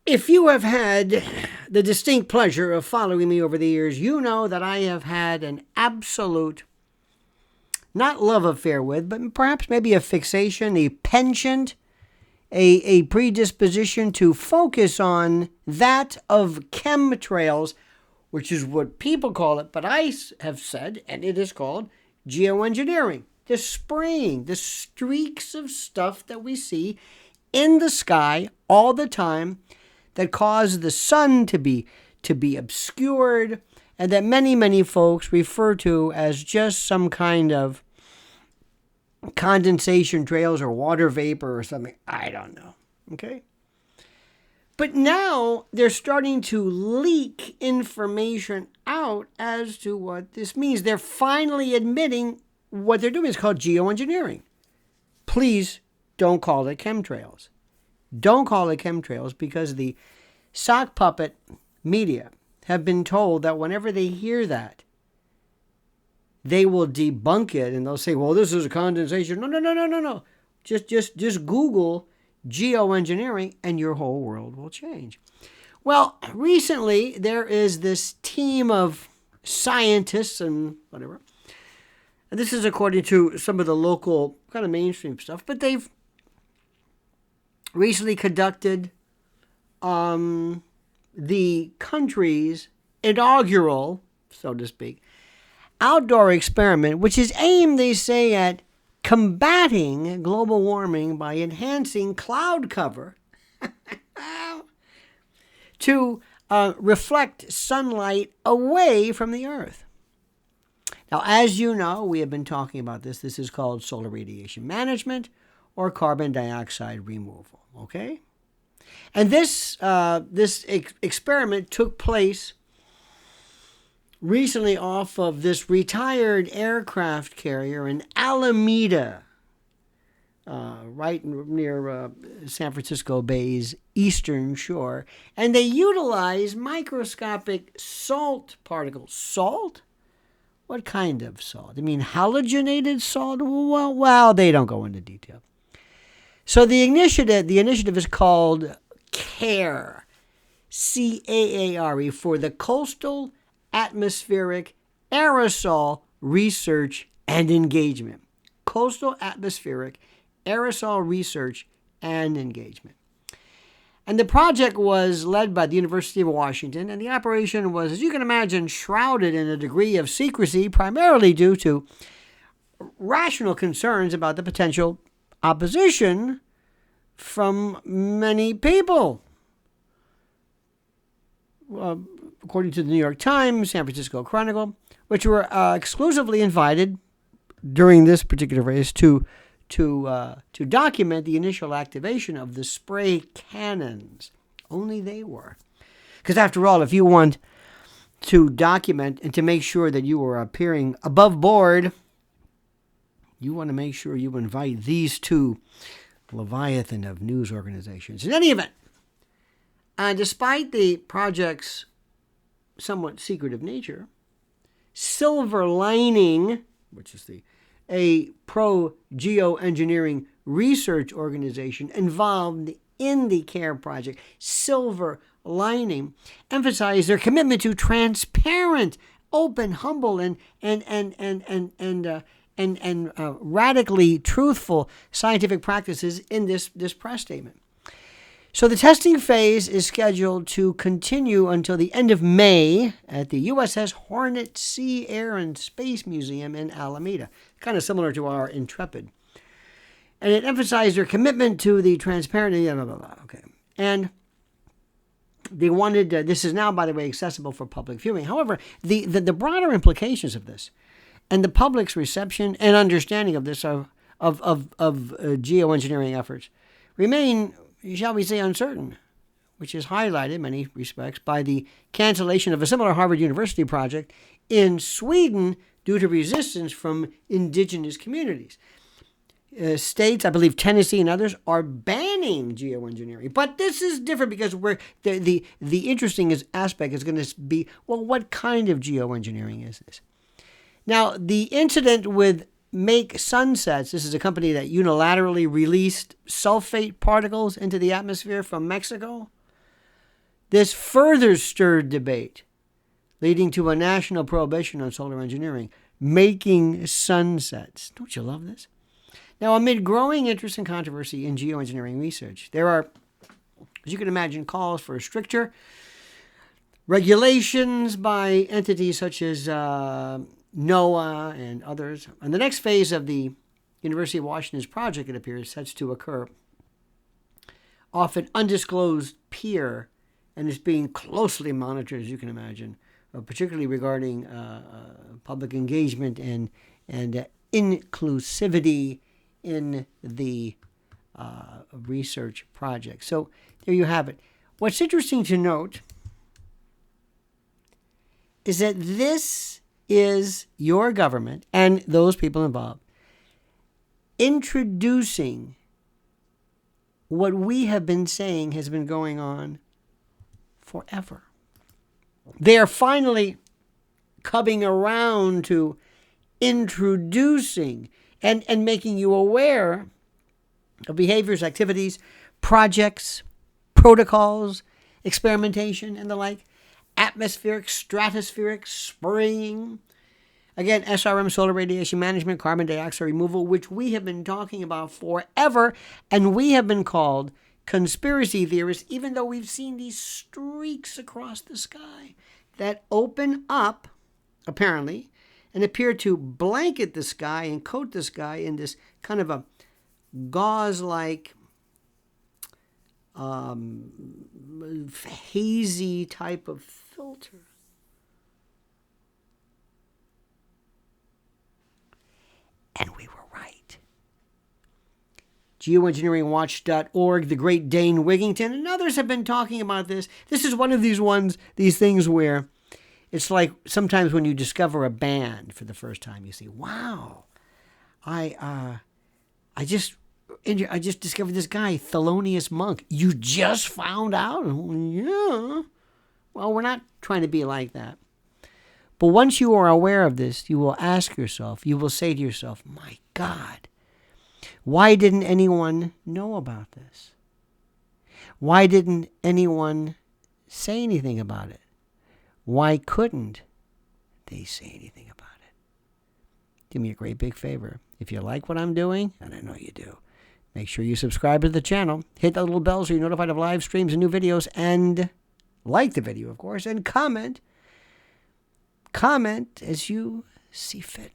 If you have had the distinct pleasure of following me over the years, you know that I have had an absolute, not love affair with, but perhaps maybe a fixation, a penchant, a predisposition to focus on that of chemtrails, which is what people call it, but I have said, and it is called geoengineering. The spraying, the streaks of stuff that we see in the sky all the time that cause the sun to be obscured, and that many folks refer to as just some kind of condensation trails or water vapor or something. I don't know. Okay? But now they're starting to leak information out as to what this means. They're finally admitting what they're doing is called geoengineering. Please don't call it chemtrails. Don't call it chemtrails, because the sock puppet media have been told that whenever they hear that, they will debunk it and they'll say, well, this is a condensation. No. Just Google geoengineering and your whole world will change. Well, recently there is this team of scientists and whatever. And this is according to some of the local kind of mainstream stuff, but they've recently conducted the country's inaugural, so to speak, outdoor experiment, which is aimed, they say, at combating global warming by enhancing cloud cover to reflect sunlight away from the Earth. Now, as you know, we have been talking about this. This is called solar radiation management or carbon dioxide removal, okay? And this experiment took place recently off of this retired aircraft carrier in Alameda, right near San Francisco Bay's eastern shore. And they utilize microscopic salt particles. Salt? What kind of salt? I mean, halogenated salt? Well, they don't go into detail. So the initiative is called CAARE, CAARE, for the Coastal Atmospheric Aerosol Research and Engagement. Coastal Atmospheric Aerosol Research and Engagement. And the project was led by the University of Washington, and the operation was, as you can imagine, shrouded in a degree of secrecy, primarily due to rational concerns about the potential opposition from many people. According to the New York Times, San Francisco Chronicle, which were exclusively invited during this particular race to document the initial activation of the spray cannons. Only they were. Because after all, if you want to document and to make sure that you are appearing above board, you want to make sure you invite these two leviathan of news organizations. In any event, despite the project's somewhat secretive nature, SilverLining, which is a pro-geoengineering research organization involved in the CARE project, SilverLining, emphasized their commitment to transparent, open, humble, and radically truthful scientific practices in this press statement. So the testing phase is scheduled to continue until the end of May at the USS Hornet Sea, Air, and Space Museum in Alameda, kind of similar to our Intrepid. And it emphasized their commitment to the transparency, blah, blah, blah. Okay. And they wanted, this is now, by the way, accessible for public viewing. However, the broader implications of this and the public's reception and understanding of this, of geoengineering efforts, remain, shall we say, uncertain, which is highlighted in many respects by the cancellation of a similar Harvard University project in Sweden due to resistance from indigenous communities. States, I believe Tennessee and others, are banning geoengineering. But this is different because the interesting aspect is going to be, well, what kind of geoengineering is this? Now, the incident with Make Sunsets, this is a company that unilaterally released sulfate particles into the atmosphere from Mexico. This further stirred debate, leading to a national prohibition on solar engineering, making sunsets. Don't you love this? Now, amid growing interest and controversy in geoengineering research, there are, as you can imagine, calls for stricter regulations by entities such as NOAA and others. And the next phase of the University of Washington's project, it appears, sets to occur, often undisclosed peer, and is being closely monitored, as you can imagine, particularly regarding public engagement and inclusivity in the research project. So there you have it. What's interesting to note is that this is your government and those people involved introducing what we have been saying has been going on forever. They are finally coming around to introducing and making you aware of behaviors, activities, projects, protocols, experimentation, and the like, atmospheric, stratospheric spraying, again, SRM, solar radiation management, carbon dioxide removal, which we have been talking about forever, and we have been called conspiracy theorists, even though we've seen these streaks across the sky that open up, apparently, and appear to blanket the sky and coat the sky in this kind of a gauze-like, hazy type of filter. And we were right. Geoengineeringwatch.org, the great Dane Wigington, and others have been talking about this. This is one of these things where it's like sometimes when you discover a band for the first time, you say, wow, I just discovered this guy, Thelonious Monk. You just found out? Yeah. Well, we're not trying to be like that. But once you are aware of this, you will ask yourself, you will say to yourself, my God, why didn't anyone know about this? Why didn't anyone say anything about it? Why couldn't they say anything about it? Do me a great big favor. If you like what I'm doing, and I know you do, make sure you subscribe to the channel. Hit that little bell so you're notified of live streams and new videos. And like the video, of course. And comment. Comment as you see fit.